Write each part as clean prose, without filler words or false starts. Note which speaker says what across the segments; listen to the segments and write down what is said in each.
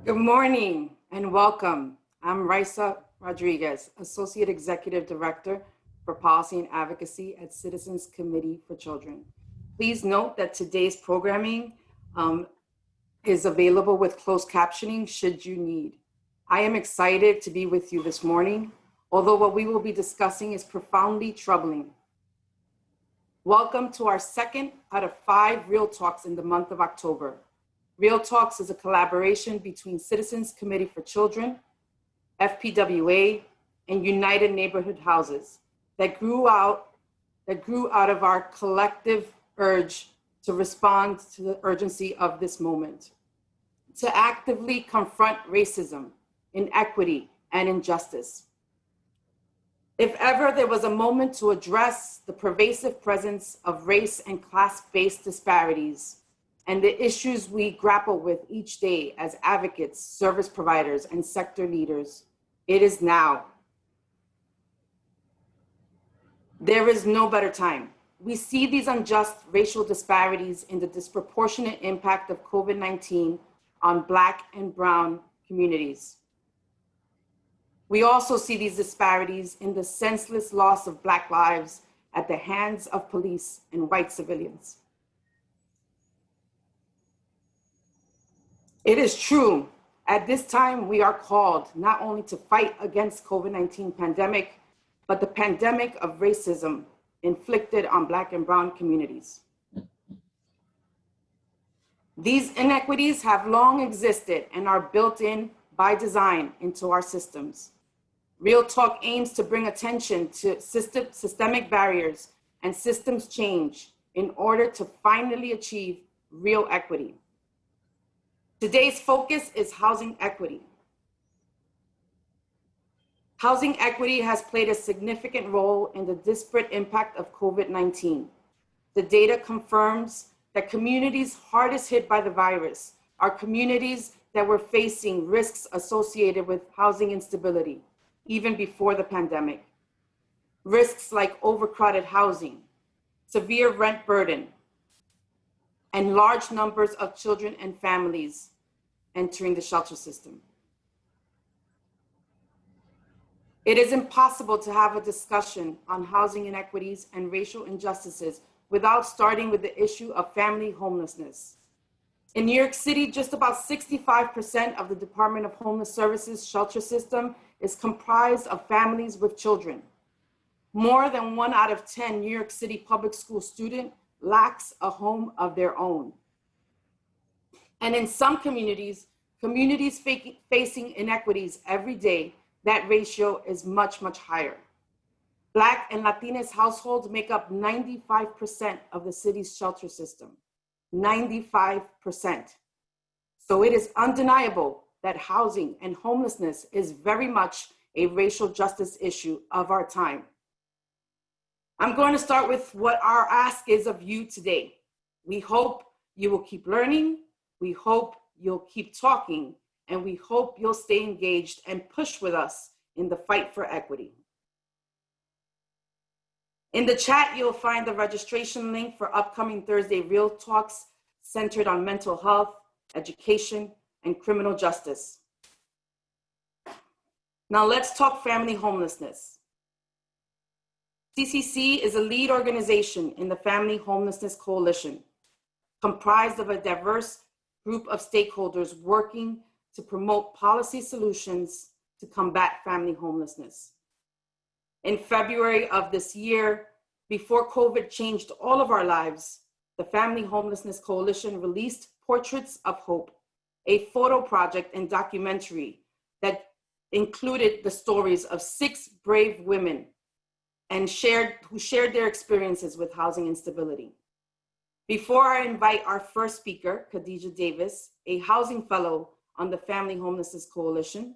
Speaker 1: Good morning and welcome. I'm Raisa Rodriguez, Associate Executive Director for Policy and Advocacy at Citizens Committee for Children. Please note that today's programming is available with closed captioning should you need. I am excited to be with you this morning, although what we will be discussing is profoundly troubling. Welcome to our second out of 5 Real Talks in the month of October. Real Talks is a collaboration between Citizens Committee for Children, FPWA, and United Neighborhood Houses that grew out of our collective urge to respond to the urgency of this moment, to actively confront racism, inequity, and injustice. If ever there was a moment to address the pervasive presence of race and class-based disparities and the issues we grapple with each day as advocates, service providers, and sector leaders, it is now. There is no better time. We see these unjust racial disparities in the disproportionate impact of COVID-19 on Black and Brown communities. We also see these disparities in the senseless loss of Black lives at the hands of police and white civilians. It is true, at this time we are called not only to fight against COVID-19 pandemic, but the pandemic of racism inflicted on Black and Brown communities. These inequities have long existed and are built in by design into our systems. Real Talk aims to bring attention to systemic barriers and systems change in order to finally achieve real equity. Today's focus is housing equity. Housing equity has played a significant role in the disparate impact of COVID-19. The data confirms that communities hardest hit by the virus are communities that were facing risks associated with housing instability, even before the pandemic. Risks like overcrowded housing, severe rent burden, and large numbers of children and families entering the shelter system. It is impossible to have a discussion on housing inequities and racial injustices without starting with the issue of family homelessness. In New York City, just about 65% of the Department of Homeless Services shelter system is comprised of families with children. More than 1 out of 10 New York City public school student lacks a home of their own. And in some communities facing inequities every day, that ratio is much, much higher. Black and Latinx households make up 95% of the city's shelter system, 95%. So it is undeniable that housing and homelessness is very much a racial justice issue of our time. I'm going to start with what our ask is of you today. We hope you will keep learning, we hope you'll keep talking, and we hope you'll stay engaged and push with us in the fight for equity. In the chat, you'll find the registration link for upcoming Thursday Real Talks centered on mental health, education, and criminal justice. Now let's talk family homelessness. CCC is a lead organization in the Family Homelessness Coalition, comprised of a diverse group of stakeholders working to promote policy solutions to combat family homelessness. In February of this year, before COVID changed all of our lives, the Family Homelessness Coalition released Portraits of Hope, a photo project and documentary that included the stories of 6 brave women and who shared their experiences with housing instability. Before I invite our first speaker, Kadisha Davis, a housing fellow on the Family Homelessness Coalition,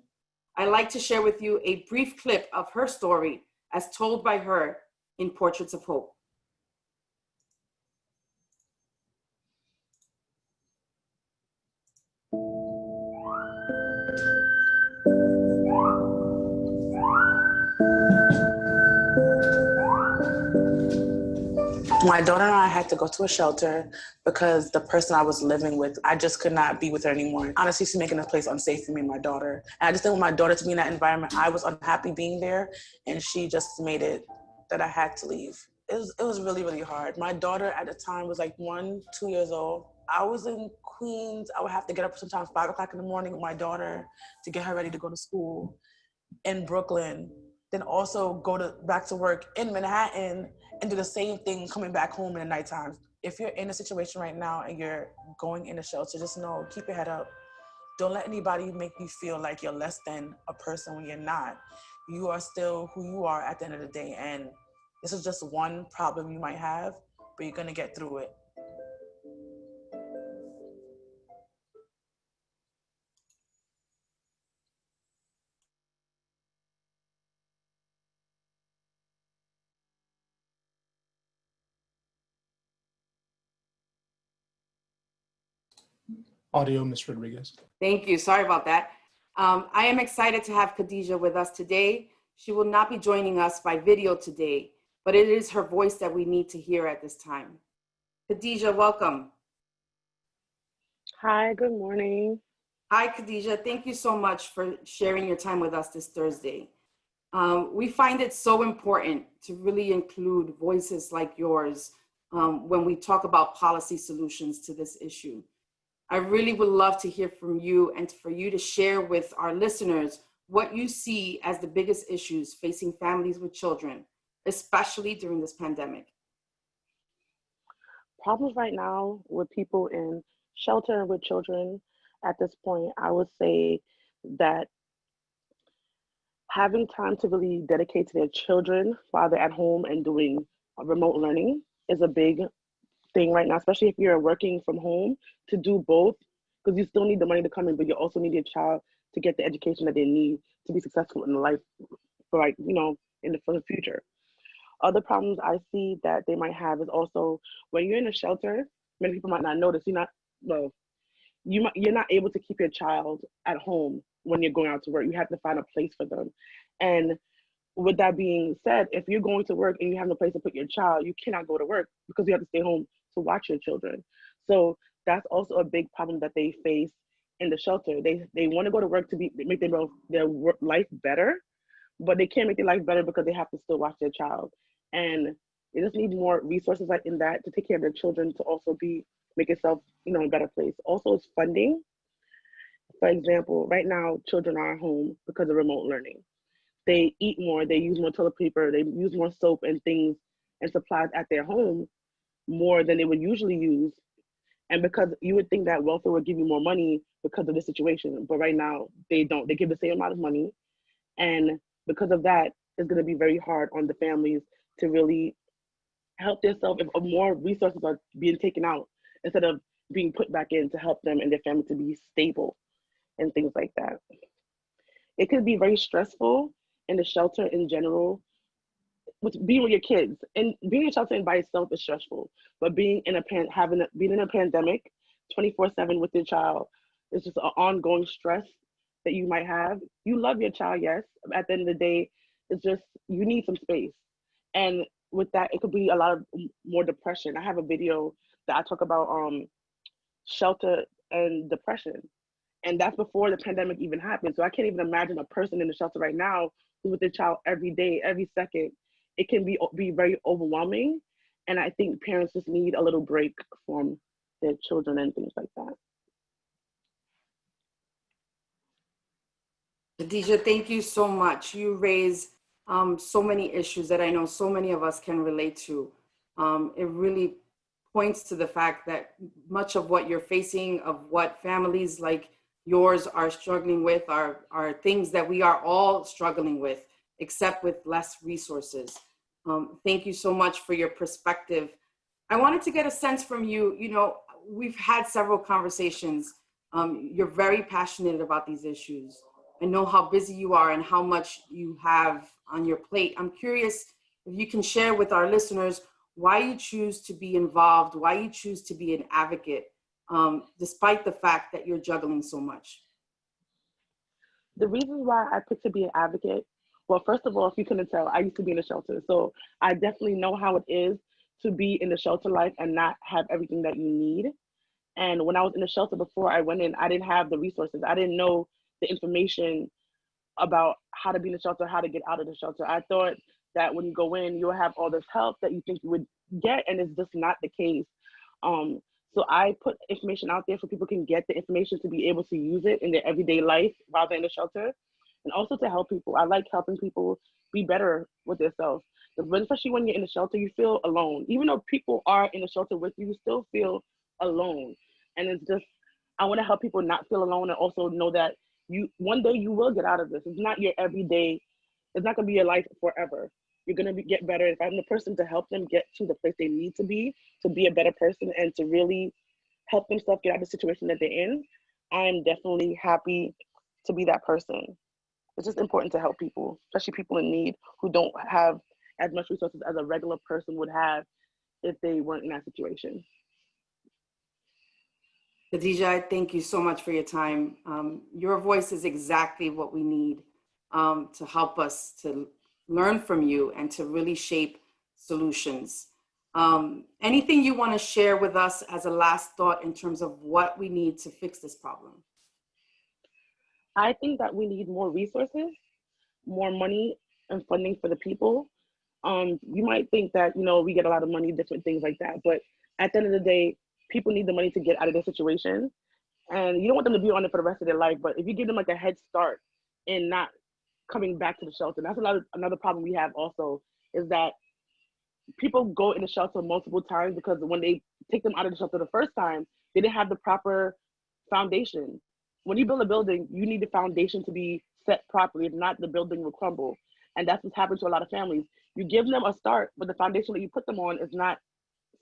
Speaker 1: I'd like to share with you a brief clip of her story as told by her in Portraits of Hope.
Speaker 2: My daughter and I had to go to a shelter because the person I was living with, I just could not be with her anymore. Honestly, she's making the place unsafe for me and my daughter. And I just didn't want my daughter to be in that environment. I was unhappy being there, and she just made it that I had to leave. It was really, really hard. My daughter at the time was like 2 years old. I was in Queens. I would have to get up sometimes 5 o'clock in the morning with my daughter to get her ready to go to school in Brooklyn, then also back to work in Manhattan and do the same thing coming back home in the nighttime. If you're in a situation right now and you're going in a shelter, just know, keep your head up. Don't let anybody make you feel like you're less than a person when you're not. You are still who you are at the end of the day. And this is just one problem you might have, but you're gonna get through it.
Speaker 3: Audio, Ms. Rodriguez.
Speaker 1: Thank you. Sorry about that. I am excited to have Kadisha with us today. She will not be joining us by video today, but it is her voice that we need to hear at this time. Kadisha, welcome.
Speaker 4: Hi, good morning.
Speaker 1: Hi, Kadisha. Thank you so much for sharing your time with us this Thursday. We find it so important to really include voices like yours when we talk about policy solutions to this issue. I really would love to hear from you and for you to share with our listeners what you see as the biggest issues facing families with children, especially during this pandemic.
Speaker 4: Problems right now with people in shelter with children at this point, I would say that having time to really dedicate to their children while they're at home and doing remote learning is a big thing right now, especially if you're working from home, to do both, because you still need the money to come in, but you also need your child to get the education that they need to be successful in life, for like, for the future. Other problems I see that they might have is also when you're in a shelter, many people might not notice you're not able to keep your child at home when you're going out to work. You have to find a place for them. And with that being said, if you're going to work and you have no place to put your child, you cannot go to work because you have to stay home to watch your children. So that's also a big problem that they face in the shelter. They want to go to work to make their work life better, but they can't make their life better because they have to still watch their child. And they just need more resources like in that to take care of their children, to also make itself, a better place. Also, it's funding. For example, right now, children are at home because of remote learning. They eat more, they use more toilet paper, they use more soap and things and supplies at their home more than they would usually use. And because you would think that welfare would give you more money because of this situation, but right now they don't. They give the same amount of money. And because of that, it's going to be very hard on the families to really help themselves if more resources are being taken out instead of being put back in to help them and their family to be stable and things like that. It could be very stressful in the shelter in general, with being with your kids, and being in a shelter by itself is stressful. But being in being in a pandemic, 24/7 with your child, is just an ongoing stress that you might have. You love your child, yes. At the end of the day, it's just you need some space, and with that, it could be a lot of more depression. I have a video that I talk about shelter and depression, and that's before the pandemic even happened. So I can't even imagine a person in the shelter right now who's with their child every day, every second. It can be very overwhelming. And I think parents just need a little break from their children and things like that.
Speaker 1: Kadisha, thank you so much. You raise so many issues that I know so many of us can relate to. It really points to the fact that much of what you're facing, of what families like yours are struggling with, are things that we are all struggling with, except with less resources. Thank you so much for your perspective. I wanted to get a sense from you. We've had several conversations. You're very passionate about these issues. I know how busy you are and how much you have on your plate. I'm curious if you can share with our listeners why you choose to be involved, why you choose to be an advocate, despite the fact that you're juggling so much.
Speaker 4: The reason why I picked to be an advocate, well, first of all, if you couldn't tell, I used to be in a shelter. So I definitely know how it is to be in the shelter life and not have everything that you need. And when I was in the shelter before I went in, I didn't have the resources. I didn't know the information about how to be in the shelter, how to get out of the shelter. I thought that when you go in, you'll have all this help that you think you would get, and it's just not the case. So I put information out there so people can get the information to be able to use it in their everyday life while they're in the shelter, and also to help people. I like helping people be better with themselves. But especially when you're in the shelter, you feel alone. Even though people are in the shelter with you, you still feel alone. And it's just, I want to help people not feel alone, and also know that one day you will get out of this. It's not your everyday, it's not gonna be your life forever. You're gonna get better. If I'm the person to help them get to the place they need to be a better person, and to really help themselves get out of the situation that they're in, I'm definitely happy to be that person. It's just important to help people, especially people in need who don't have as much resources as a regular person would have if they weren't in that situation.
Speaker 1: Kadisha, I thank you so much for your time. Your voice is exactly what we need to help us to learn from you and to really shape solutions. Anything you want to share with us as a last thought in terms of what we need to fix this problem?
Speaker 4: I think that we need more resources, more money and funding for the people. You might think that, we get a lot of money, different things like that, but at the end of the day, people need the money to get out of their situation. And you don't want them to be on it for the rest of their life, but if you give them like a head start in not coming back to the shelter, that's another problem we have also, is that people go in the shelter multiple times because when they take them out of the shelter the first time, they didn't have the proper foundation. When you build a building, you need the foundation to be set properly. If not, the building will crumble. And that's what's happened to a lot of families. You give them a start, but the foundation that you put them on is not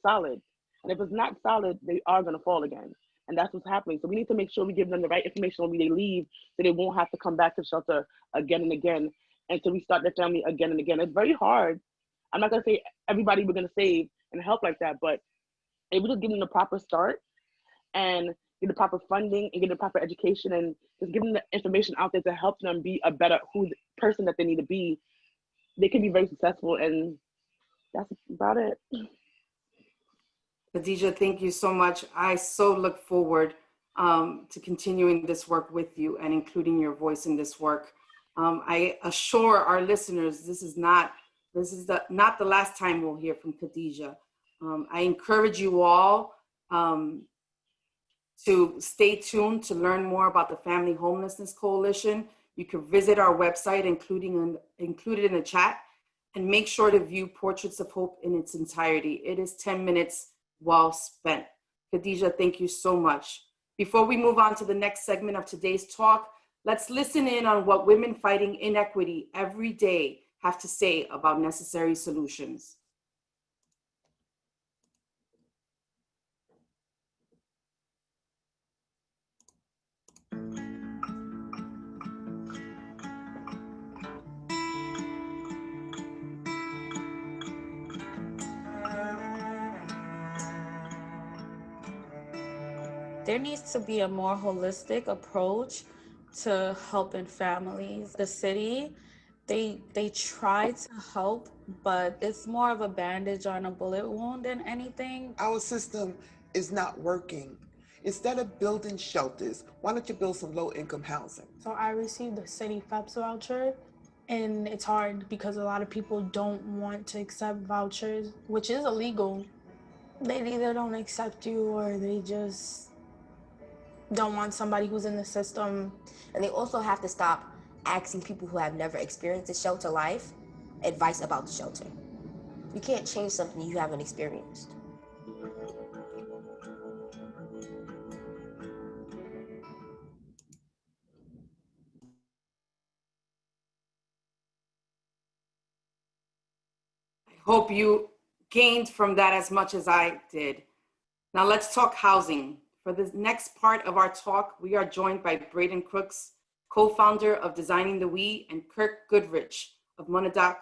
Speaker 4: solid. And if it's not solid, they are going to fall again. And that's what's happening. So we need to make sure we give them the right information when they leave, so they won't have to come back to the shelter again and again and to restart their family again and again. It's very hard. I'm not going to say everybody we're going to save and help like that, but if we just give them the proper start and get the proper funding and get the proper education and just give them the information out there to help them be a better person that they need to be, they can be very successful. And that's about it.
Speaker 1: Kadisha, thank you so much. I so look forward to continuing this work with you and including your voice in this work. I assure our listeners, this is not the last time we'll hear from Kadisha. I encourage you all to stay tuned to learn more about the Family Homelessness Coalition. You can visit our website, included in the chat, and make sure to view Portraits of Hope in its entirety. It is 10 minutes well spent. Kadisha, thank you so much. Before we move on to the next segment of today's talk, let's listen in on what women fighting inequity every day have to say about necessary solutions.
Speaker 3: There needs to be a more holistic approach to helping families. The city, they try to help, but it's more of a bandage on a bullet wound than anything.
Speaker 5: Our system is not working. Instead of building shelters, why don't you build some low-income housing?
Speaker 6: So I received a city FEPS voucher, and it's hard because a lot of people don't want to accept vouchers, which is illegal. They either don't accept you or they just don't want somebody who's in the system.
Speaker 7: And they also have to stop asking people who have never experienced a shelter life advice about the shelter. You can't change something you haven't experienced.
Speaker 1: I hope you gained from that as much as I did. Now let's talk housing. For the next part of our talk, we are joined by Braden Crooks, co-founder of Designing the We, and Kirk Goodrich of Monadnock,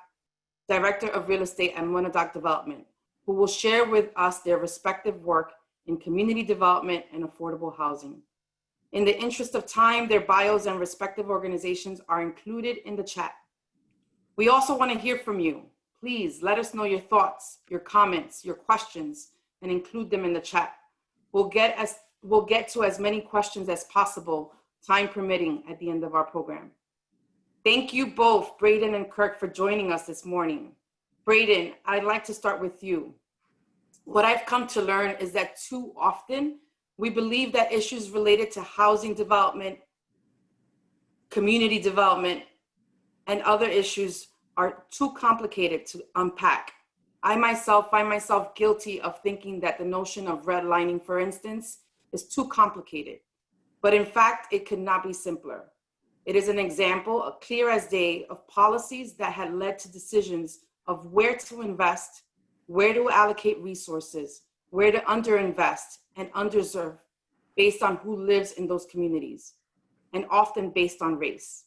Speaker 1: Director of Real Estate at Monadnock Development, who will share with us their respective work in community development and affordable housing. In the interest of time, their bios and respective organizations are included in the chat. We also want to hear from you. Please let us know your thoughts, your comments, your questions, and include them in the chat. We'll get to as many questions as possible, time permitting, at the end of our program. Thank you both, Braden and Kirk, for joining us this morning. Braden, I'd like to start with you. What I've come to learn is that too often we believe that issues related to housing development, community development, and other issues are too complicated to unpack. I myself find myself guilty of thinking that the notion of redlining, for instance, is too complicated. But in fact, it could not be simpler. It is an example, clear as day, of policies that had led to decisions of where to invest, where to allocate resources, where to underinvest and underserve based on who lives in those communities, and often based on race.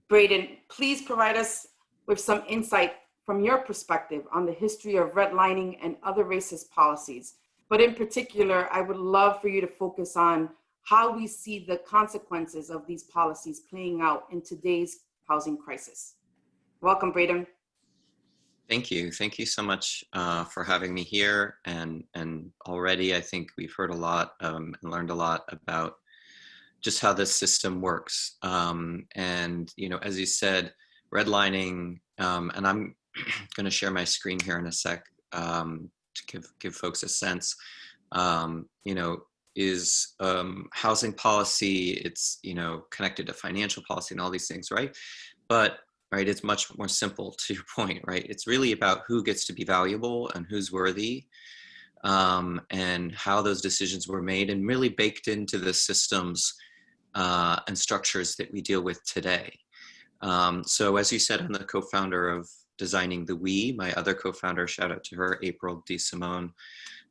Speaker 1: Braden, please provide us with some insight from your perspective on the history of redlining and other racist policies. But in particular, I would love for you to focus on how we see the consequences of these policies playing out in today's housing crisis. Welcome, Braden.
Speaker 8: Thank you. Thank you so much for having me here. And already I think we've heard a lot and learned a lot about just how this system works. And, you know, as you said, redlining, and I'm going to share my screen here in a sec to give folks a sense, you know, is housing policy. It's, you know, connected to financial policy and all these things, right? But, right, it's much more simple, to your point, right? It's really about who gets to be valuable and who's worthy, and how those decisions were made and really baked into the systems and structures that we deal with today. So as you said, I'm the co-founder of Designing the We. My other co-founder, shout out to her, April DeSimone,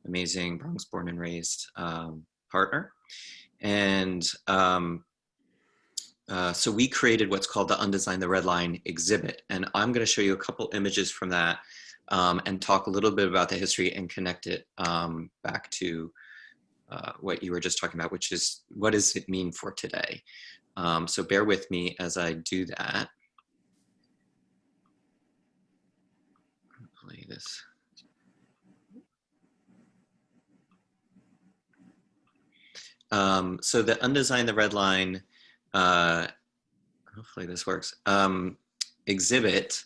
Speaker 8: amazing Bronx born and raised partner. And so we created what's called the Undesign the Red Line exhibit. And I'm going to show you a couple images from that and talk a little bit about the history and connect it back to what you were just talking about, which is what does it mean for today? So bear with me as I do that. Play this. So the Undesign the Red Line, hopefully this works, exhibit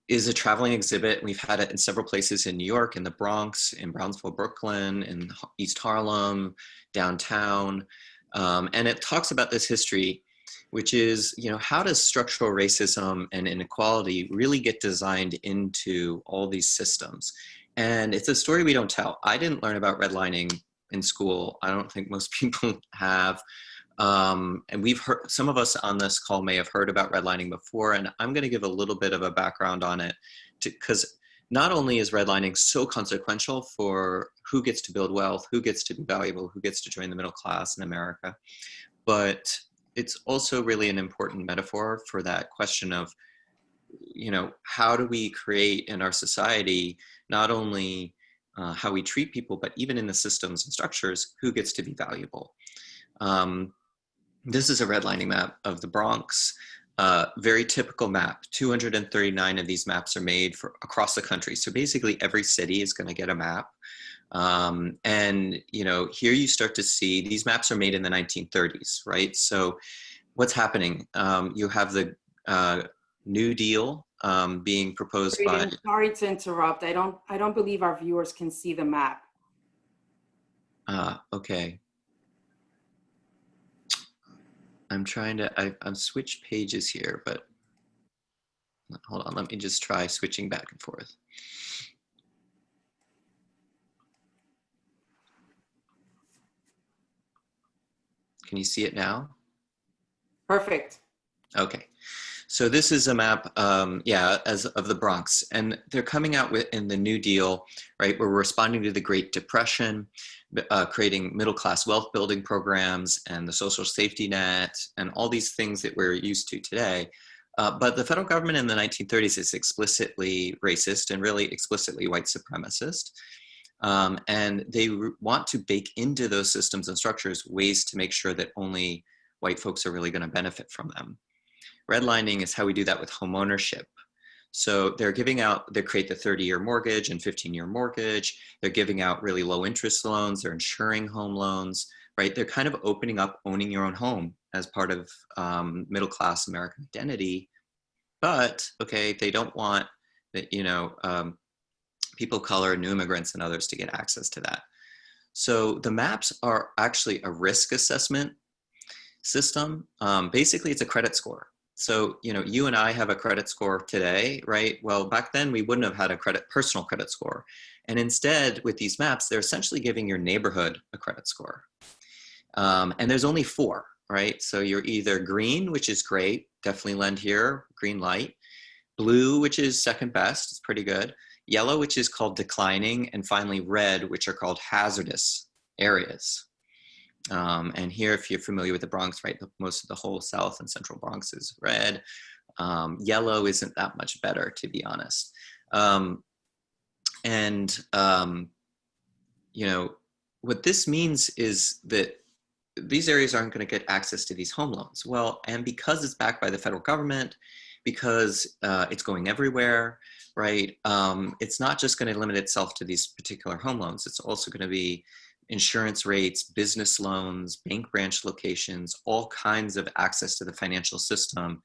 Speaker 8: is a traveling exhibit. We've had it in several places in New York, in the Bronx, in Brownsville, Brooklyn, in East Harlem, downtown. And it talks about this history, which is, you know, how does structural racism and inequality really get designed into all these systems? And it's a story we don't tell. I didn't learn about redlining in school. I don't think most people have. And we've heard, some of us on this call may have heard about redlining before, and I'm going to give a little bit of a background on it, because not only is redlining so consequential for who gets to build wealth, who gets to be valuable, who gets to join the middle class in America, but it's also really an important metaphor for that question of, you know, how do we create in our society not only how we treat people, but even in the systems and structures, who gets to be valuable. This is a redlining map of the Bronx, very typical map. 239 of these maps are made for across the country. So basically every city is going to get a map. And, you know, here you start to see these maps are made in the 1930s, right? So what's happening? You have the New Deal being proposed by...
Speaker 1: Sorry to interrupt. I don't believe our viewers can see the map.
Speaker 8: Okay. I'm trying to, I've switched pages here, but hold on, let me just try switching back and forth. Can you see it now?
Speaker 1: Perfect.
Speaker 8: Okay. So this is a map, as of the Bronx, and they're coming out with in the New Deal, right? We're responding to the Great Depression, creating middle-class wealth building programs and the social safety net and all these things that we're used to today. But the federal government in the 1930s is explicitly racist and really explicitly white supremacist. And they want to bake into those systems and structures ways to make sure that only white folks are really going to benefit from them. Redlining is how we do that with home ownership. So they're giving out, they create the 30-year mortgage and 15-year mortgage. They're giving out really low interest loans. They're insuring home loans, right? They're kind of opening up owning your own home as part of middle-class American identity. But, okay, they don't want, people of color, new immigrants, and others to get access to that. So the maps are actually a risk assessment system. Basically, it's a credit score. So, you and I have a credit score today, right? Well, back then we wouldn't have had a personal credit score. And instead, with these maps, they're essentially giving your neighborhood a credit score. And there's only 4, right? So you're either green, which is great, definitely lend here, green light. Blue, which is second best, it's pretty good. Yellow, which is called declining, and finally red, which are called hazardous areas. And here, if you're familiar with the Bronx, right, most of the whole South and Central Bronx is red. Yellow isn't that much better, to be honest. What this means is that these areas aren't going to get access to these home loans. Well, and because it's backed by the federal government, because it's going everywhere, right? It's not just going to limit itself to these particular home loans. It's also going to be insurance rates, business loans, bank branch locations, all kinds of access to the financial system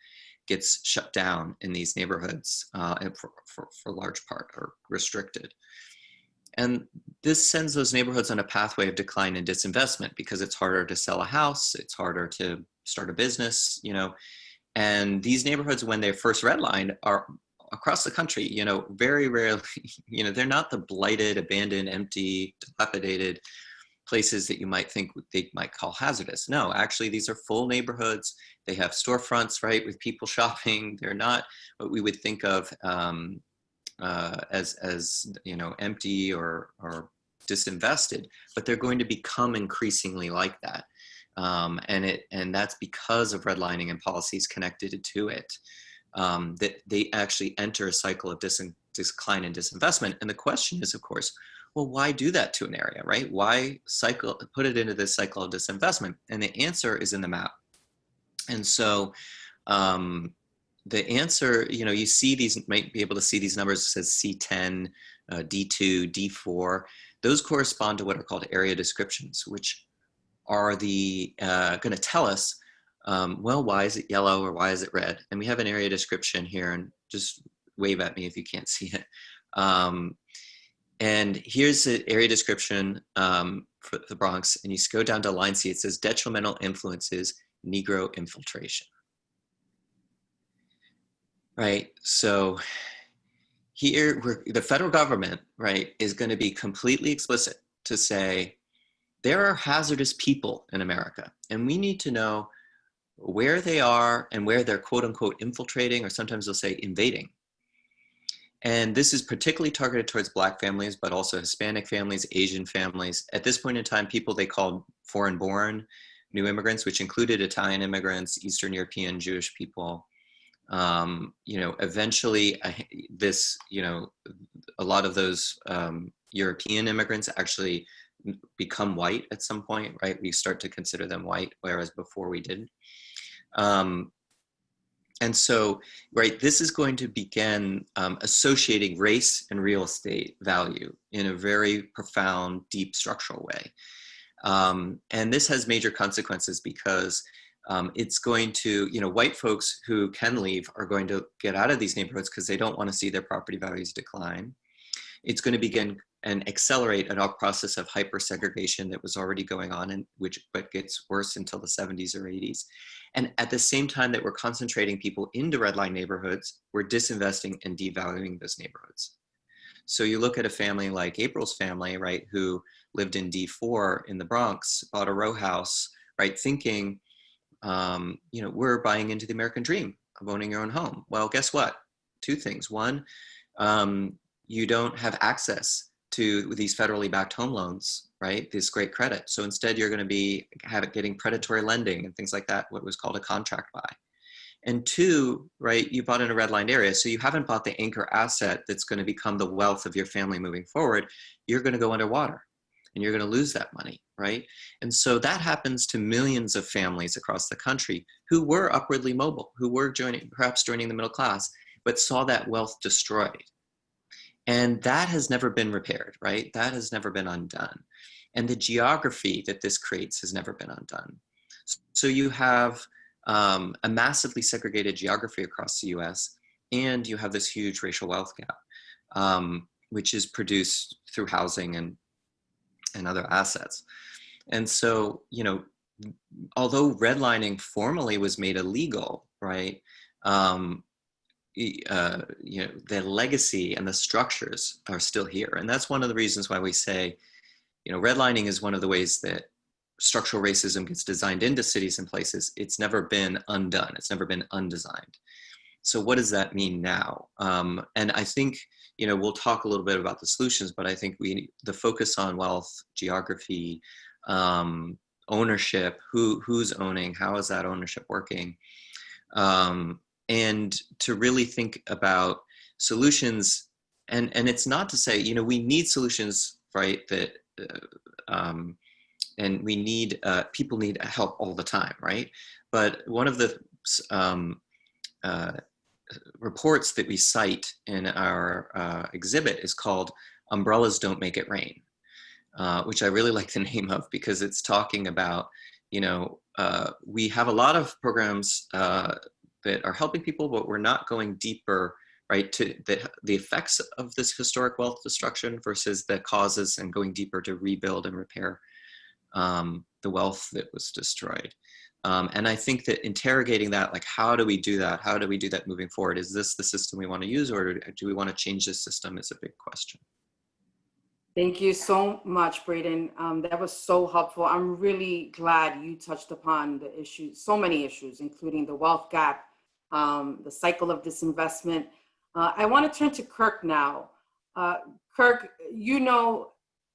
Speaker 8: gets shut down in these neighborhoods for large part, or restricted. And this sends those neighborhoods on a pathway of decline and disinvestment, because it's harder to sell a house, it's harder to start a business, and these neighborhoods, when they're first redlined, are across the country, very rarely, they're not the blighted, abandoned, empty, dilapidated places that you might think they might call hazardous. No, actually, these are full neighborhoods. They have storefronts, right, with people shopping. They're not what we would think of as empty or disinvested, but they're going to become increasingly like that. And that's because of redlining and policies connected to it, that they actually enter a cycle of decline and disinvestment. And the question is, of course, well, why do that to an area, right? Why put it into this cycle of disinvestment? And the answer is in the map. And so the answer, you see these, might be able to see these numbers, it says C10, D2, D4. Those correspond to what are called area descriptions, which are going to tell us, well, why is it yellow or why is it red? And we have an area description here, and just wave at me if you can't see it. And here's the area description for the Bronx, and you go down to line C, it says detrimental influences, Negro infiltration. Right, so here, the federal government, right, is going to be completely explicit to say, there are hazardous people in America, and we need to know where they are and where they're quote unquote infiltrating, or sometimes they'll say invading. And this is particularly targeted towards Black families, but also Hispanic families, Asian families. At this point in time, people they called foreign-born new immigrants, which included Italian immigrants, Eastern European Jewish people. Eventually a lot of those European immigrants actually become white at some point, right? We start to consider them white, whereas before we didn't. And so, right, this is going to begin associating race and real estate value in a very profound, deep structural way. And this has major consequences because it's going to, white folks who can leave are going to get out of these neighborhoods because they don't want to see their property values decline. It's going to begin and accelerate a process of hyper-segregation that was already going on, and but gets worse until the 70s or 80s. And at the same time that we're concentrating people into redline neighborhoods, we're disinvesting and devaluing those neighborhoods. So you look at a family like April's family, right, who lived in D4 in the Bronx, bought a row house, right, thinking, we're buying into the American dream of owning your own home. Well, guess what? 2 things. One, you don't have access to these federally backed home loans, right? This great credit. So instead you're going to be getting predatory lending and things like that, what was called a contract buy. And 2, right, you bought in a redlined area. So you haven't bought the anchor asset that's going to become the wealth of your family moving forward. You're going to go underwater and you're going to lose that money, right? And so that happens to millions of families across the country who were upwardly mobile, who were perhaps joining the middle class, but saw that wealth destroyed. And that has never been repaired, right? That has never been undone. And the geography that this creates has never been undone. So you have a massively segregated geography across the US, and you have this huge racial wealth gap, which is produced through housing and other assets. And so, you know, although redlining formally was made illegal, right? You know, the legacy and the structures are still here. And that's one of the reasons why we say, you know, redlining is one of the ways that structural racism gets designed into cities and places. It's never been undone. It's never been undesigned. So what does that mean now? And I think, you know, we'll talk a little bit about the solutions, but I think the focus on wealth, geography, ownership, who's owning, how is that ownership working? And to really think about solutions, and it's not to say, you know, we need solutions, right, that, and we need, people need help all the time, right? But one of the reports that we cite in our exhibit is called Umbrellas Don't Make It Rain, which I really like the name of, because it's talking about, you know, we have a lot of programs that are helping people, but we're not going deeper, right, to the effects of this historic wealth destruction versus the causes, and going deeper to rebuild and repair the wealth that was destroyed. And I think that interrogating that, like, how do we do that? How do we do that moving forward? Is this the system we want to use, or do we want to change this system, is a big question.
Speaker 1: Thank you so much, Braden. That was so helpful. I'm really glad you touched upon the issues, so many issues, including the wealth gap, the cycle of disinvestment. I want to turn to Kirk now. Kirk, you know,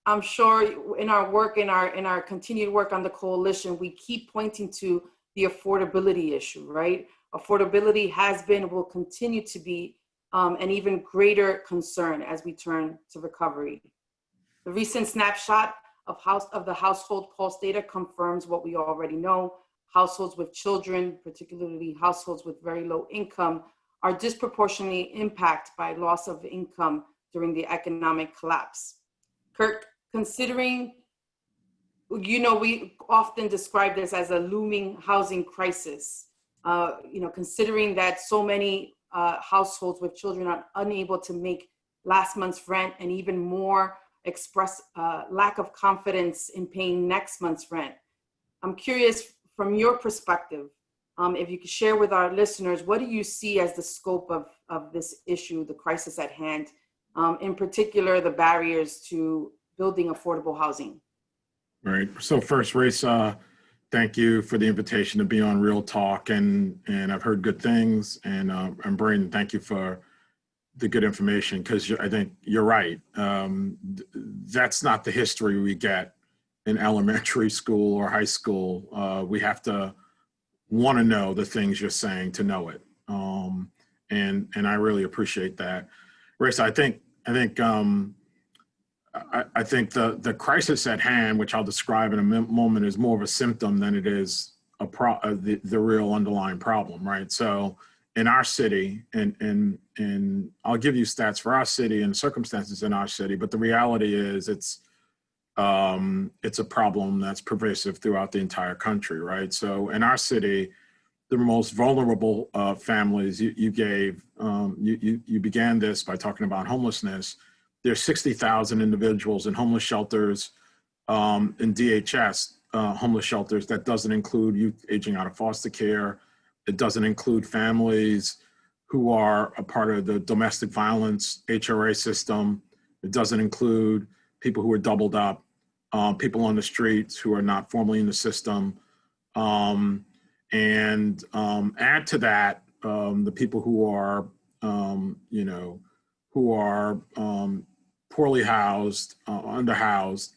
Speaker 1: I'm sure in our work, in our continued work on the coalition, we keep pointing to the affordability issue, right? Affordability has been, will continue to be an even greater concern as we turn to recovery. The recent snapshot of the household pulse data confirms what we already know. Households with children, particularly households with very low income, are disproportionately impacted by loss of income during the economic collapse. Kirk, considering, you know, we often describe this as a looming housing crisis, you know, considering that so many households with children are unable to make last month's rent, and even more express lack of confidence in paying next month's rent. I'm curious, from your perspective, if you could share with our listeners, what do you see as the scope of this issue, the crisis at hand, in particular, the barriers to building affordable housing?
Speaker 9: Right. So first, Race, thank you for the invitation to be on Real Talk, and I've heard good things. And Braden, thank you for the good information, because I think you're right. That's not the history we get in elementary school or high school. We have to want to know the things you're saying to know it, and I really appreciate that, Race. I think the crisis at hand, which I'll describe in a moment, is more of a symptom than it is the real underlying problem, right? So in our city, and I'll give you stats for our city and circumstances in our city, but the reality is it's a problem that's pervasive throughout the entire country, right? So in our city, the most vulnerable families, you began this by talking about homelessness. There's 60,000 individuals in homeless shelters, in DHS homeless shelters. That doesn't include youth aging out of foster care. It doesn't include families who are a part of the domestic violence HRA system. It doesn't include people who are doubled up, people on the streets who are not formally in the system. And add to that the people who are, poorly housed, underhoused,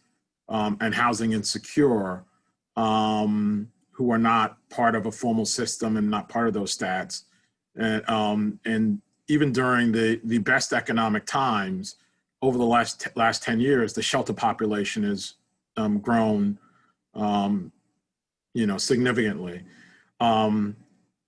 Speaker 9: and housing insecure, who are not part of a formal system and not part of those stats. And even during the best economic times, over the last 10 years, the shelter population has grown, significantly.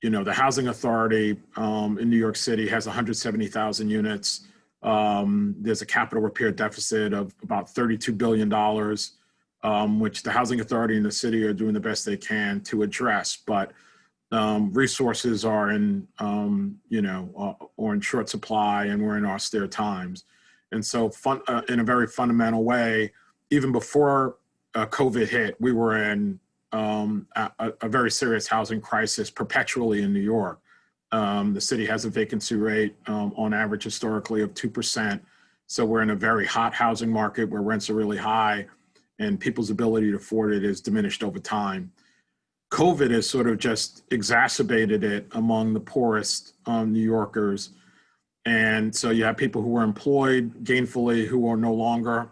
Speaker 9: the housing authority in New York City has 170,000 units. There's a capital repair deficit of about $32 billion, which the housing authority and the city are doing the best they can to address. But resources are in, or in short supply, and we're in austere times. And so in a very fundamental way, even before COVID hit, we were in a very serious housing crisis perpetually in New York. The city has a vacancy rate on average historically of 2%. So we're in a very hot housing market where rents are really high and people's ability to afford it is diminished over time. COVID has sort of just exacerbated it among the poorest New Yorkers. And so you have people who are employed gainfully who are no longer,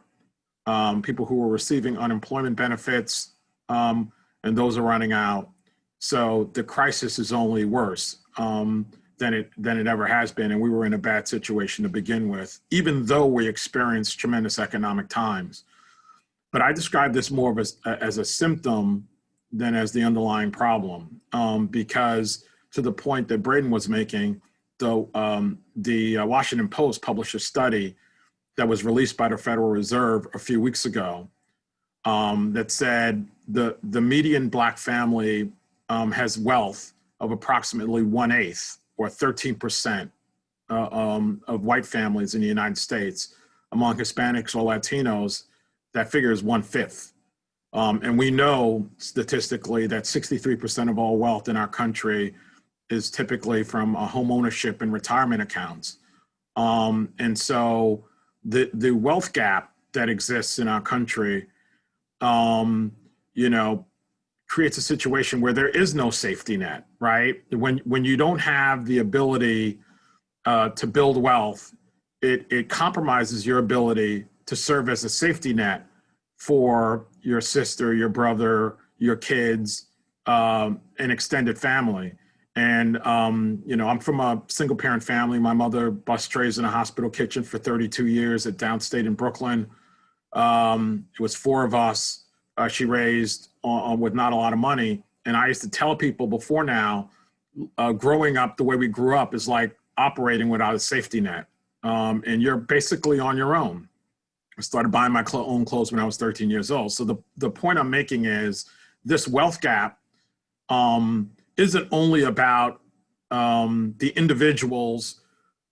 Speaker 9: people who are receiving unemployment benefits, and those are running out. So the crisis is only worse than it ever has been. And we were in a bad situation to begin with, even though we experienced tremendous economic times. But I describe this more of as a symptom than as the underlying problem, because to the point that Braden was making, the Washington Post published a study that was released by the Federal Reserve a few weeks ago that said the median Black family has wealth of approximately 1/8 or 13% of white families in the United States. Among Hispanics or Latinos, that figure is 1/5. And we know statistically that 63% of all wealth in our country is typically from home ownership and retirement accounts. And so the wealth gap that exists in our country, creates a situation where there is no safety net, right? When you don't have the ability to build wealth, it compromises your ability to serve as a safety net for your sister, your brother, your kids, an extended family. And, I'm from a single parent family. My mother bus trays in a hospital kitchen for 32 years at Downstate in Brooklyn. It was 4 of us she raised with not a lot of money. And I used to tell people before now, growing up the way we grew up is like operating without a safety net. And you're basically on your own. I started buying my own clothes when I was 13 years old. So the point I'm making is this wealth gap isn't only about the individual's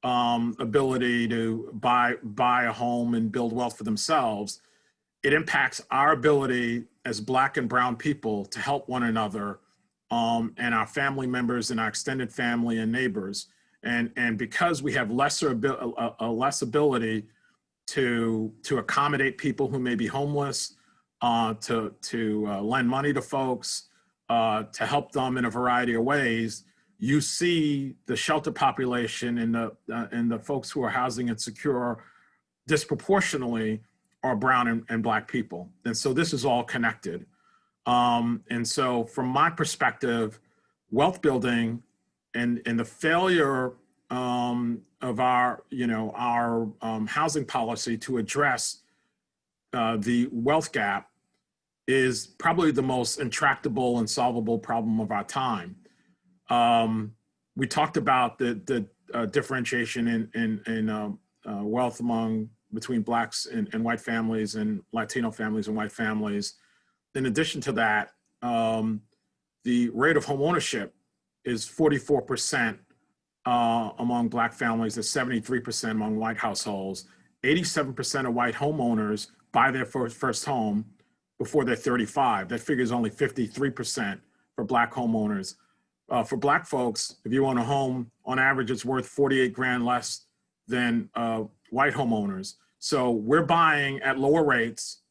Speaker 9: ability to buy a home and build wealth for themselves. It impacts our ability as Black and brown people to help one another and our family members and our extended family and neighbors. And because we have less ability to accommodate people who may be homeless, to lend money to folks, to help them in a variety of ways, you see the shelter population and the folks who are housing insecure disproportionately are brown and Black people. And so this is all connected. And so from my perspective, wealth building and the failure of our housing policy to address the wealth gap is probably the most intractable and solvable problem of our time. We talked about the differentiation in wealth between Blacks and white families and Latino families and white families. In addition to that, the rate of home ownership is 44% among Black families, is 73% among white households. 87% of white homeowners buy their first home before they're 35. That figure is only 53% for Black homeowners. For Black folks, if you own a home, on average, it's worth 48 grand less than white homeowners. So we're buying at lower rates.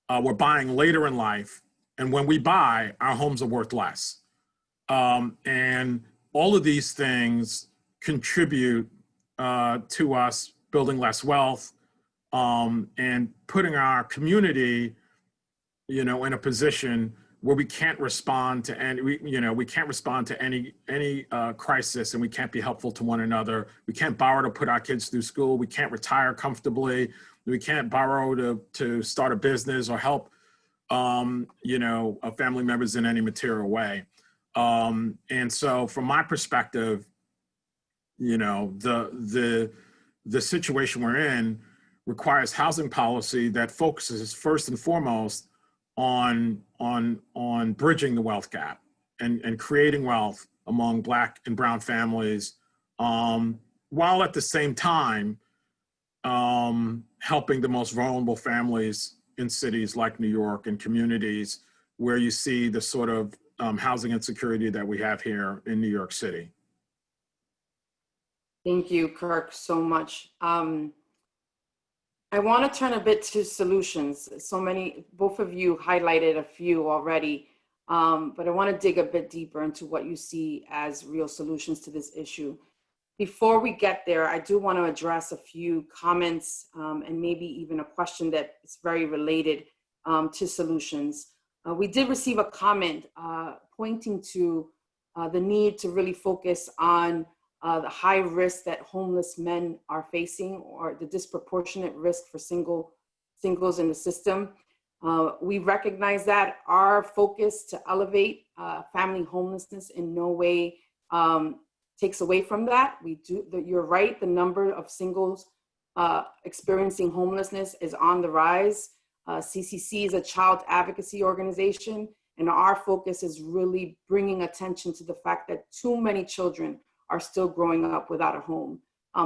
Speaker 9: We're buying later in life. And when we buy, our homes are worth less. And all of these things contribute to us building less wealth and putting our community, in a position where we can't respond to any crisis, and we can't be helpful to one another. We can't borrow to put our kids through school. We can't retire comfortably. We can't borrow to start a business or help, family members in any material way. And so from my perspective, you know, the situation we're in requires housing policy that focuses first and foremost on bridging the wealth gap and creating wealth among Black and brown families, while at the same time helping the most vulnerable families in cities like New York and communities where you see the sort of housing insecurity that we have here in New York City.
Speaker 1: Thank you, Kirk, so much. I want to turn a bit to solutions. Both of you highlighted a few already, but I want to dig a bit deeper into what you see as real solutions to this issue. Before we get there, I do want to address a few comments and maybe even a question that is very related to solutions. We did receive a comment pointing to the need to really focus on the high risk that homeless men are facing, or the disproportionate risk for singles in the system. We recognize that. Our focus to elevate family homelessness in no way takes away from that. You're right, the number of singles experiencing homelessness is on the rise. CCC is a child advocacy organization, and our focus is really bringing attention to the fact that too many children are still growing up without a home.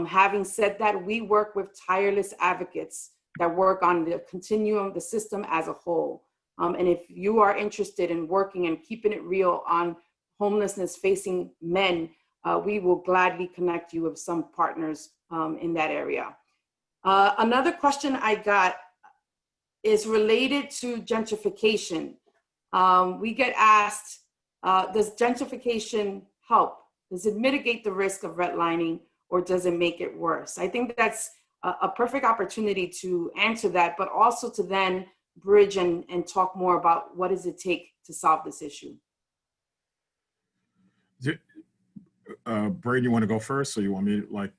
Speaker 1: Having said that, we work with tireless advocates that work on the continuum, the system as a whole. And if you are interested in working and keeping it real on homelessness facing men, we will gladly connect you with some partners in that area. Another question I got is related to gentrification. We get asked, does gentrification help? Does it mitigate the risk of redlining, or does it make it worse? I think that's a perfect opportunity to answer that, but also to then bridge and talk more about what does it take to solve this issue.
Speaker 9: Braden, you want to go first, or you want me to, like?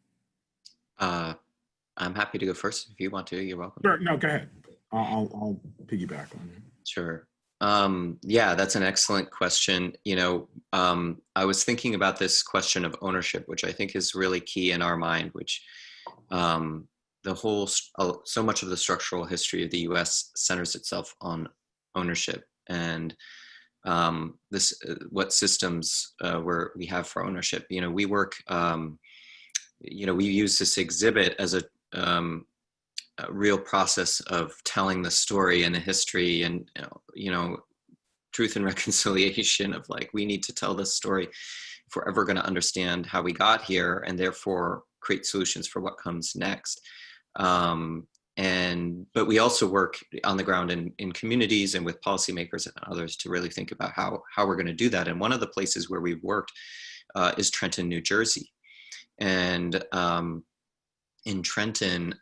Speaker 8: I'm happy to go first if you want to. You're welcome.
Speaker 9: Sure. No, go ahead. I'll piggyback on you.
Speaker 8: Sure. Yeah, that's an excellent question. You know, I was thinking about this question of ownership, which I think is really key in our mind, which so much of the structural history of the US centers itself on ownership and what systems we have for ownership. You know, we work, you know, we use this exhibit as a real process of telling the story and the history and, you know, truth and reconciliation of like, we need to tell this story if we're ever going to understand how we got here and therefore create solutions for what comes next. But we also work on the ground in communities and with policymakers and others to really think about how we're going to do that. And one of the places where we've worked is Trenton, New Jersey. And in Trenton,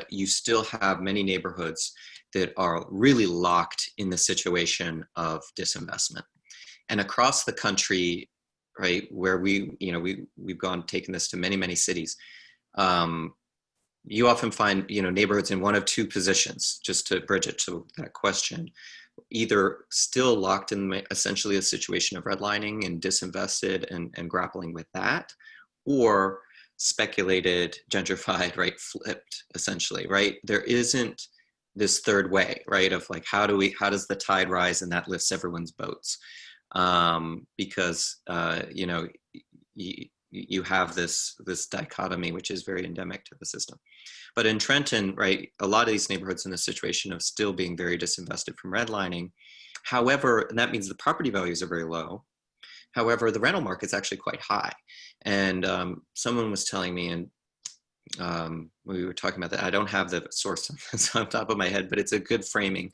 Speaker 8: you still have many neighborhoods that are really locked in the situation of disinvestment. And across the country, right, where we've taken this to many, many cities, you often find, you know, neighborhoods in one of two positions, just to bridge it to that question, either still locked in essentially a situation of redlining and disinvested and grappling with that, or speculated, gentrified, right, flipped, essentially, right? There isn't this third way, right, of like, how does the tide rise and that lifts everyone's boats? Because, you know, you have this dichotomy, which is very endemic to the system. But in Trenton, right, a lot of these neighborhoods in a situation of still being very disinvested from redlining. However, and that means the property values are very low. However, the rental market's actually quite high. And someone was telling me, and we were talking about that, I don't have the source on top of my head, but it's a good framing,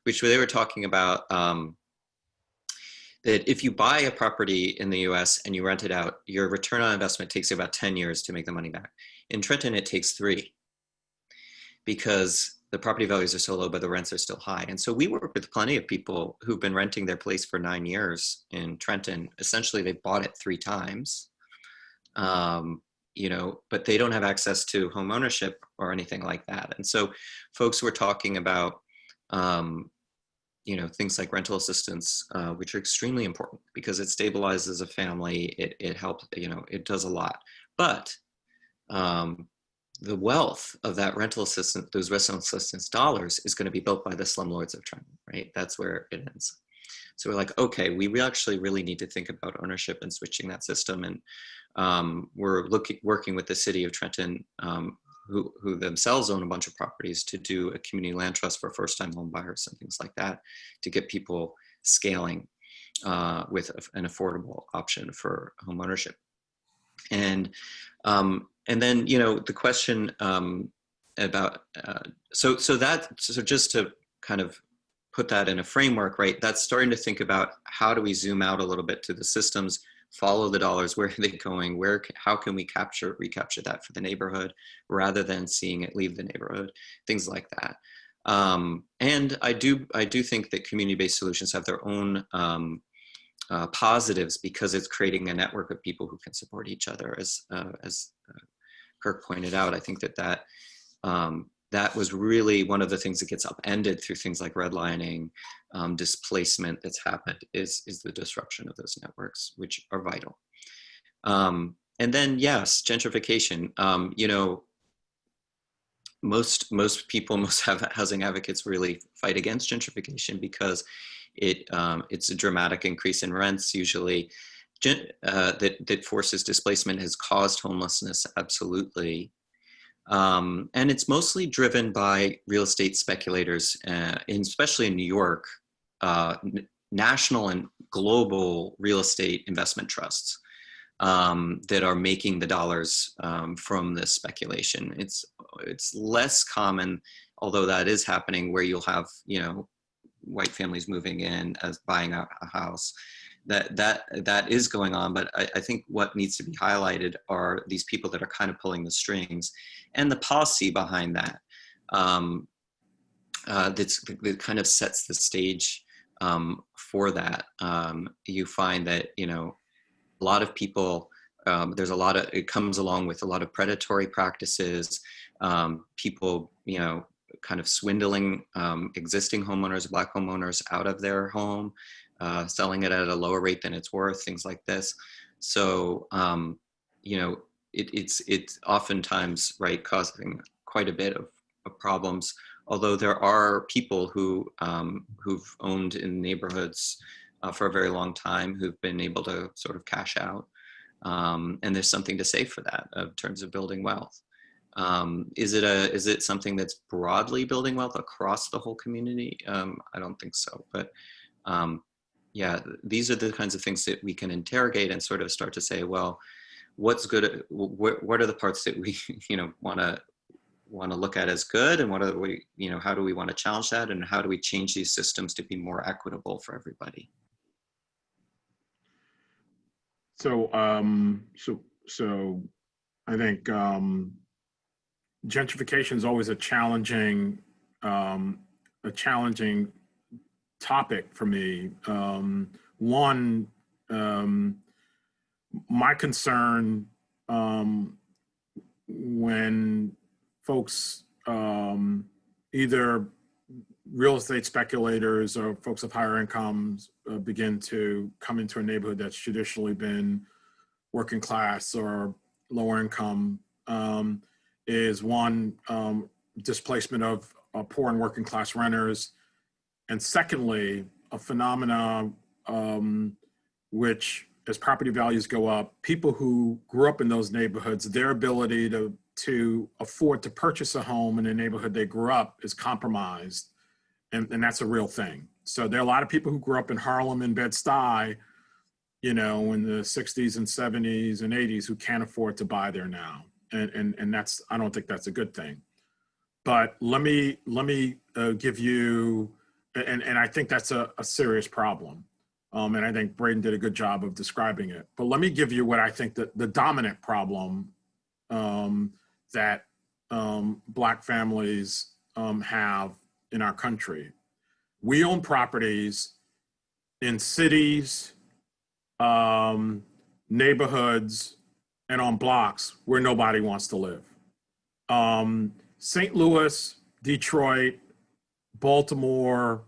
Speaker 8: which they were talking about that if you buy a property in the US and you rent it out, your return on investment takes about 10 years to make the money back. In Trenton, it takes 3 because the property values are so low, but the rents are still high. And so we work with plenty of people who've been renting their place for 9 years in Trenton. Essentially, they've bought it 3 times, you know, but they don't have access to home ownership or anything like that. And so folks were talking about things like rental assistance, which are extremely important because it stabilizes a family. It helps, it does a lot. But the wealth of that rental assistance, those rental assistance dollars, is going to be built by the slumlords of Trenton, right? That's where it ends. So we're like, okay, we actually really need to think about ownership and switching that system. And we're working with the city of Trenton, who themselves own a bunch of properties, to do a community land trust for first-time home buyers and things like that, to get people scaling with an affordable option for home ownership. And then, the question about, so just to kind of put that in a framework, right? That's starting to think about how do we zoom out a little bit to the systems, follow the dollars, where are they going, how can we recapture that for the neighborhood rather than seeing it leave the neighborhood, things like that. And I do think that community-based solutions have their own positives because it's creating a network of people who can support each other. As Kirk pointed out, I think that was really one of the things that gets upended through things like redlining, displacement that's happened is the disruption of those networks, which are vital. And then, yes, gentrification. Most people, most housing advocates really fight against gentrification because it's a dramatic increase in rents, usually, that forces displacement, has caused homelessness, absolutely. And it's mostly driven by real estate speculators, especially in New York, national and global real estate investment trusts that are making the dollars from this speculation. It's less common, although that is happening, where you'll have white families moving in as buying a house. That is going on, but I think what needs to be highlighted are these people that are kind of pulling the strings, and the policy behind that that kind of sets the stage for that. You find that a lot of people, it comes along with a lot of predatory practices, people kind of swindling existing homeowners, Black homeowners, out of their home, selling it at a lower rate than it's worth, things like this. So, it's oftentimes, right, causing quite a bit of problems. Although there are people who've owned in neighborhoods for a very long time who've been able to sort of cash out. And there's something to say for that in terms of building wealth. Is it something that's broadly building wealth across the whole community? I don't think so, but yeah, these are the kinds of things that we can interrogate and sort of start to say, well, what's good? What are the parts that we, want to look at as good, and what are we, how do we want to challenge that, and how do we change these systems to be more equitable for everybody?
Speaker 9: So, I think gentrification is always a challenging topic for me. One, my concern when folks, either real estate speculators or folks of higher incomes, begin to come into a neighborhood that's traditionally been working class or lower income, is one, displacement of poor and working class renters. And secondly, a phenomena which, as property values go up, people who grew up in those neighborhoods, their ability to afford to purchase a home in the neighborhood they grew up is compromised. And that's a real thing. So there are a lot of people who grew up in Harlem and Bed-Stuy, in the 60s and 70s and 80s, who can't afford to buy there now. And that's, I don't think that's a good thing. But let me give you, and I think that's a serious problem. And I think Braden did a good job of describing it. But let me give you what I think that the dominant problem that Black families have in our country. We own properties in cities, neighborhoods, and on blocks where nobody wants to live. St. Louis, Detroit, Baltimore,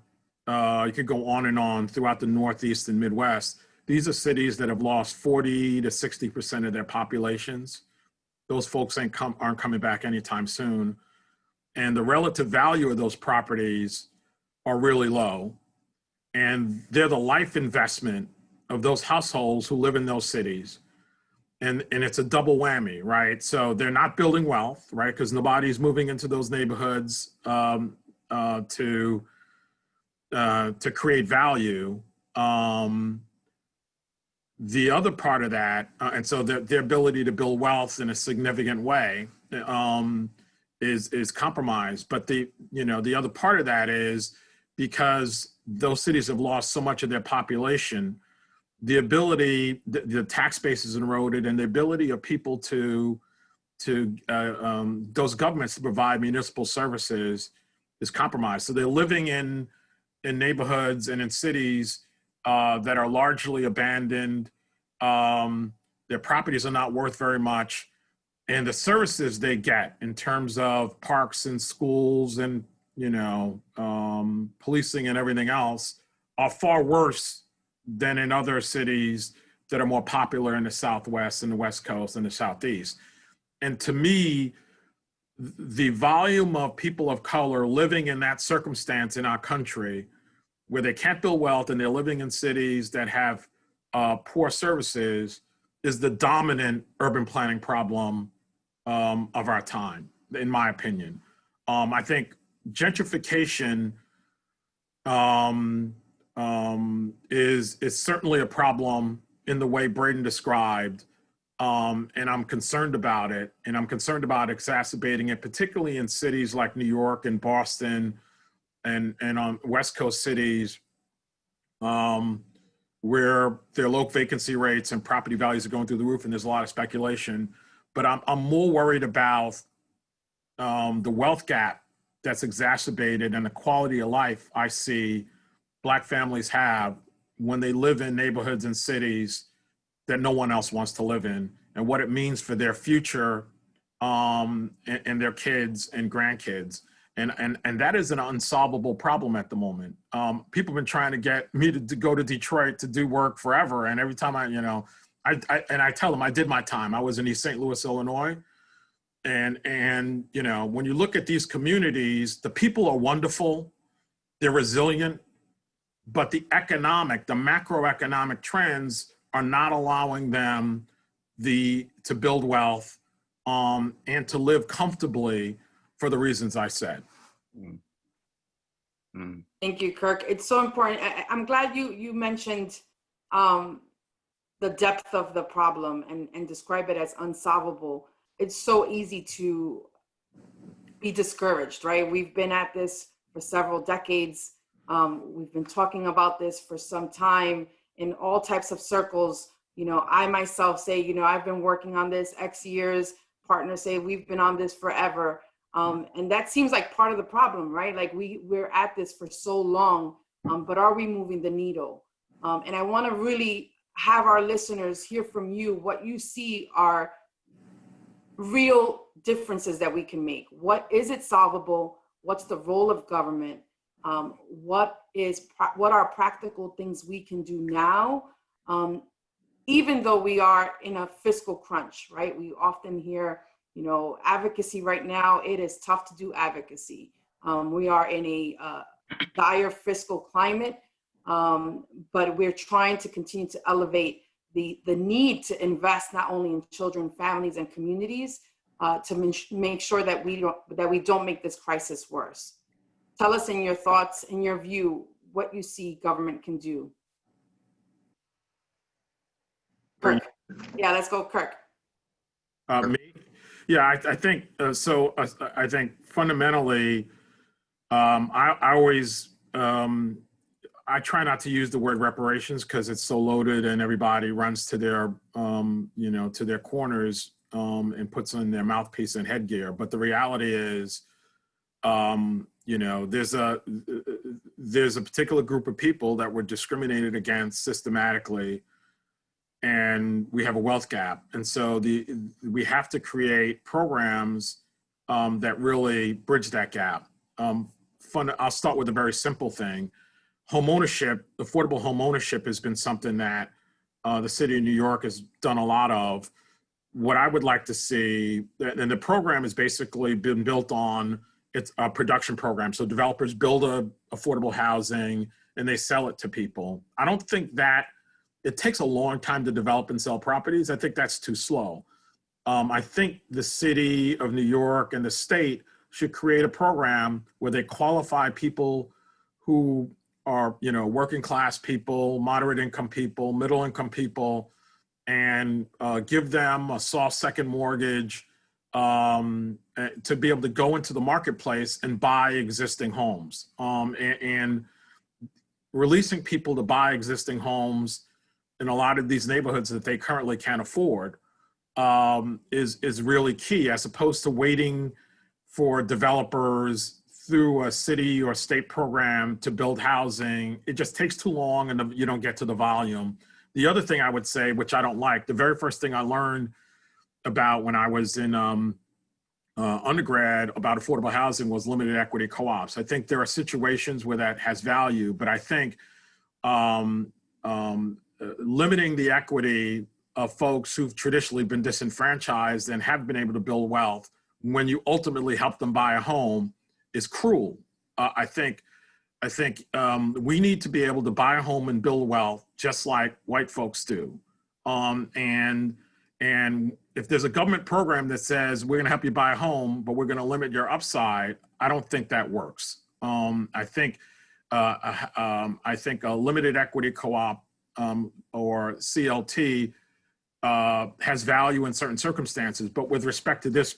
Speaker 9: You could go on and on throughout the Northeast and Midwest. These are cities that have lost 40 to 60% of their populations. Those folks aren't coming back anytime soon. And the relative value of those properties are really low. And they're the life investment of those households who live in those cities. And it's a double whammy, right? So they're not building wealth, right? Because nobody's moving into those neighborhoods to create value. The other part of that, and so their ability to build wealth in a significant way is compromised. But the other part of that is because those cities have lost so much of their population, the ability, the tax base is eroded, and the ability of people to those governments to provide municipal services is compromised. So they're living in neighborhoods and in cities that are largely abandoned. Their properties are not worth very much, and the services they get in terms of parks and schools and policing and everything else are far worse than in other cities that are more popular in the Southwest and the West Coast and the Southeast. And to me, the volume of people of color living in that circumstance in our country where they can't build wealth and they're living in cities that have poor services is the dominant urban planning problem of our time, in my opinion. I think gentrification is certainly a problem in the way Braden described, and I'm concerned about it, and I'm concerned about exacerbating it, particularly in cities like New York and Boston and on West Coast cities, where their low vacancy rates and property values are going through the roof, and there's a lot of speculation. But I'm more worried about the wealth gap that's exacerbated and the quality of life I see Black families have when they live in neighborhoods and cities that no one else wants to live in, and what it means for their future and their kids and grandkids. And that is an unsolvable problem at the moment. People have been trying to get me to go to Detroit to do work forever. And every time I tell them I did my time. I was in East St. Louis, Illinois. And when you look at these communities, the people are wonderful. They're resilient, but the macroeconomic trends are not allowing them to build wealth and to live comfortably for the reasons I said.
Speaker 1: Thank you, Kirk. It's so important. I'm glad you mentioned the depth of the problem and describe it as unsolvable. It's so easy to be discouraged, right? We've been at this for several decades. We've been talking about this for some time in all types of circles. I myself say, I've been working on this X years. Partners say we've been on this forever. And that seems like part of the problem, right? Like we're at this for so long, but are we moving the needle? And I want to really have our listeners hear from you what you see are real differences that we can make. What is it solvable? What's the role of government? What are practical things we can do now? Even though we are in a fiscal crunch, right? We often hear, advocacy right now, it is tough to do advocacy. We are in a dire fiscal climate, but we're trying to continue to elevate the need to invest not only in children, families, and communities to make sure that we don't make this crisis worse. Tell us in your thoughts, in your view, what you see government can do. Kirk. Yeah, let's go, Kirk.
Speaker 9: Me? Yeah, I think so. I think fundamentally, I always I try not to use the word reparations because it's so loaded and everybody runs to their to their corners and puts on their mouthpiece and headgear. But the reality is, there's a particular group of people that were discriminated against systematically, and we have a wealth gap. And so we have to create programs that really bridge that gap. I'll start with a very simple thing. home ownership, affordable home ownership has been something that the city of New York has done a lot of. What I would like to see, and the program has basically been built on, it's a production program. So developers build affordable housing and they sell it to people. I don't think that it takes a long time to develop and sell properties. I think that's too slow. I think the city of New York and the state should create a program where they qualify people who are, you know, working class people, moderate income people, middle income people, and give them a soft second mortgage to be able to go into the marketplace and buy existing homes. And releasing people to buy existing homes in a lot of these neighborhoods that they currently can't afford is really key, as opposed to waiting for developers through a city or state program to build housing. It just takes too long and you don't get to the volume. The other thing I would say, which I don't like, the very first thing I learned about when I was in undergrad about affordable housing was limited equity co-ops. I think there are situations where that has value, but I think limiting the equity of folks who've traditionally been disenfranchised and have been able to build wealth when you ultimately help them buy a home is cruel. I think we need to be able to buy a home and build wealth just like white folks do. And if there's a government program that says we're going to help you buy a home, but we're going to limit your upside, I don't think that works. I think a limited equity co-op or CLT has value in certain circumstances, but with respect to this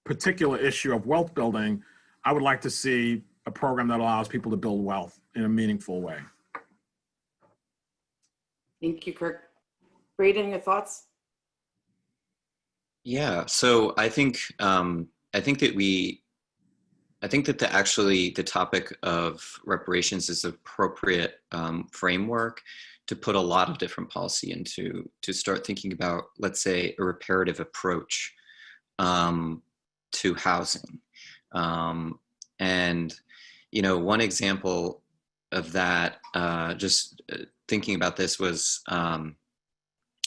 Speaker 9: particular issue of wealth building, I would like to see a program that allows people to build wealth in a meaningful way.
Speaker 1: Thank you, Kirk. Braden, your thoughts?
Speaker 8: Yeah, so I think that the topic of reparations is an appropriate framework to put a lot of different policy into, to start thinking about, let's say, a reparative approach to housing. And, you know, one example of that, thinking about this was,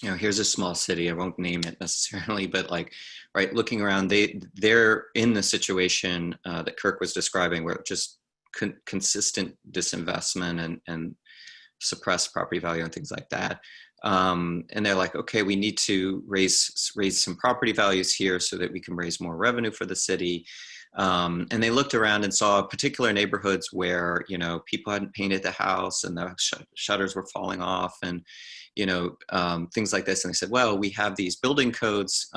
Speaker 8: you know, here's a small city, I won't name it necessarily, but like, right, looking around, they're in the situation that Kirk was describing, where just consistent disinvestment and suppressed property value and things like that. And they're like, okay, we need to raise some property values here so that we can raise more revenue for the city. And they looked around and saw particular neighborhoods where, you know, people hadn't painted the house and the shutters were falling off, and, you know, things like this. And they said, well, we have these building codes.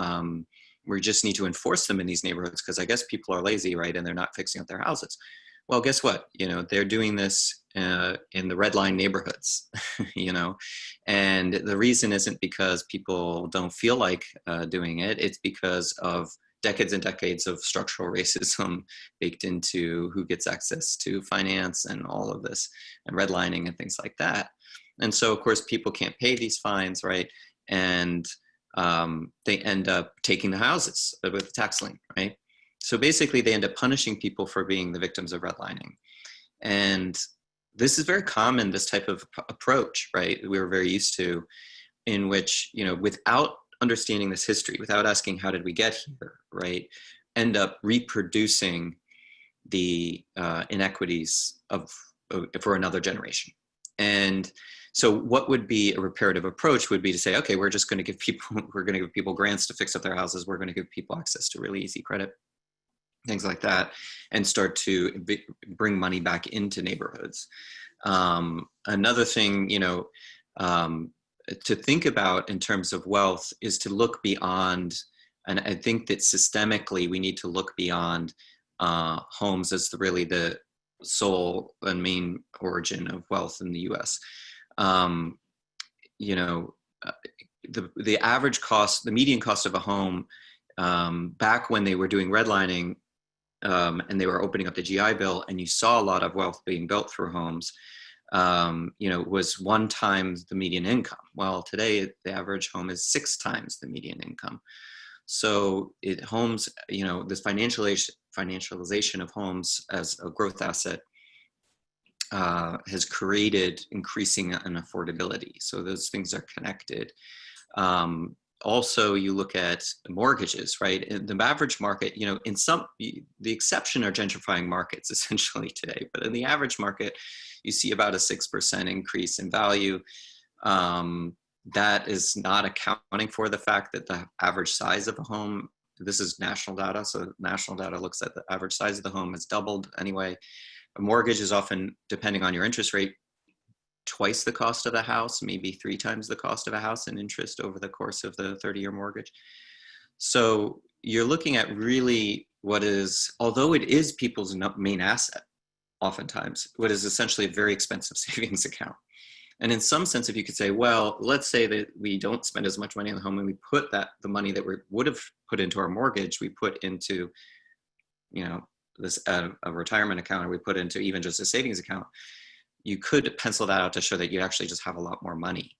Speaker 8: We just need to enforce them in these neighborhoods because I guess people are lazy, right? And they're not fixing up their houses. Well, guess what? You know, they're doing this in the red line neighborhoods, you know, and the reason isn't because people don't feel like doing it. It's because of decades and decades of structural racism baked into who gets access to finance and all of this, and redlining and things like that. And so, of course, people can't pay these fines, right? And they end up taking the houses with tax lien, right? So basically, they end up punishing people for being the victims of redlining. And this is very common, this type of approach, right? We were very used to, in which, you know, without understanding this history, without asking how did we get here, right, end up reproducing the inequities for another generation. And so what would be a reparative approach would be to say, okay, we're going to give people grants to fix up their houses. We're going to give people access to really easy credit, things like that, and start to bring money back into neighborhoods. Another thing, you know, to think about in terms of wealth is to look beyond, and I think that systemically we need to look beyond homes as really the sole and main origin of wealth in the U.S. You know, the average cost, the median cost of a home back when they were doing redlining and they were opening up the GI Bill, and you saw a lot of wealth being built through homes, you know, was 1 time the median income. Well, today the average home is 6 times the median income. So homes, you know, this financialization of homes as a growth asset has created increasing unaffordability. So those things are connected. Also, you look at mortgages, right? In the average market, you know, the exception are gentrifying markets essentially today, but in the average market, you see about a 6% increase in value. That is not accounting for the fact that the average size of a home, this is national data, so national data looks at the average size of the home has doubled anyway. A mortgage is often, depending on your interest rate, twice the cost of the house, maybe 3 times the cost of a house in interest over the course of the 30-year mortgage. So you're looking at really what is, although it is people's main asset, oftentimes, what is essentially a very expensive savings account. And in some sense, if you could say, well, let's say that we don't spend as much money on the home and we put the money that we would have put into our mortgage, we put into, you know, this a retirement account, or we put into even just a savings account, you could pencil that out to show that you actually just have a lot more money.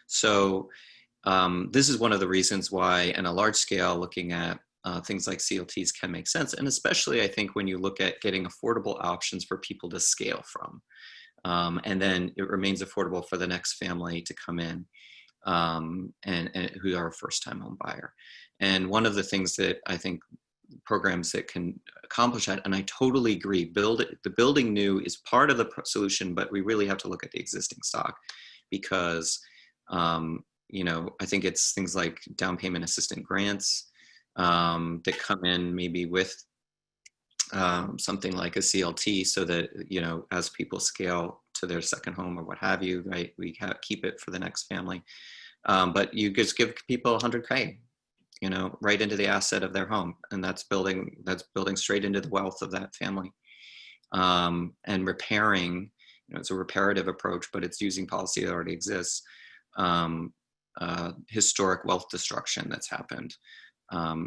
Speaker 8: So this is one of the reasons why, in a large scale, looking at things like CLTs can make sense. And especially, I think, when you look at getting affordable options for people to scale from. And then it remains affordable for the next family to come in and who are a first-time home buyer. And one of the things that I think programs that can accomplish that, and I totally agree, the building new is part of the solution, but we really have to look at the existing stock, because you know, I think it's things like down payment assistance grants that come in maybe with something like a CLT, so that, you know, as people scale to their second home or what have you, right, we keep it for the next family. But you just give people $100K, you know, right into the asset of their home, and that's building straight into the wealth of that family. And repairing, you know, it's a reparative approach, but it's using policy that already exists. Historic wealth destruction that's happened.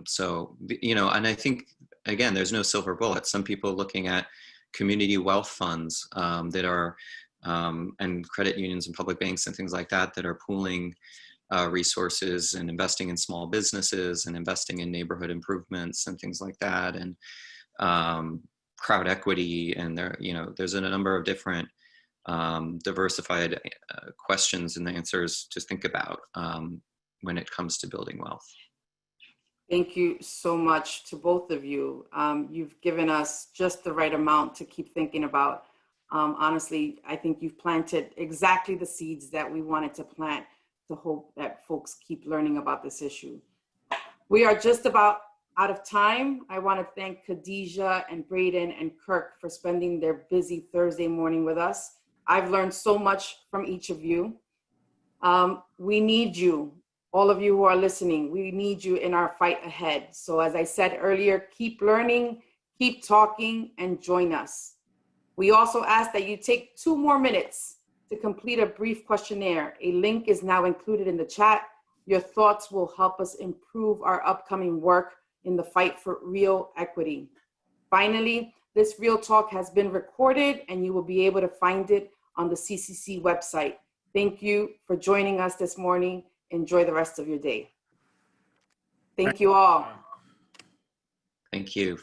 Speaker 8: So, you know, and I think, again, there's no silver bullet. Some people looking at community wealth funds that are, and credit unions and public banks and things like that, that are pooling resources and investing in small businesses and investing in neighborhood improvements and things like that, and crowd equity. And there, you know, there's a number of different diversified questions and answers to think about when it comes to building wealth.
Speaker 1: Thank you so much to both of you. You've given us just the right amount to keep thinking about. Honestly, I think you've planted exactly the seeds that we wanted to plant, to hope that folks keep learning about this issue. We are just about out of time. I want to thank Kadisha and Braden and Kirk for spending their busy Thursday morning with us. I've learned so much from each of you. We need you, all of you who are listening. We need you in our fight ahead. So as I said earlier, keep learning, keep talking, and join us. We also ask that you take 2 more minutes to complete a brief questionnaire. A link is now included in the chat. Your thoughts will help us improve our upcoming work in the fight for real equity. Finally, this Real Talk has been recorded, and you will be able to find it on the CCC website. Thank you for joining us this morning. Enjoy the rest of your day. Thank you all.
Speaker 8: Thank you.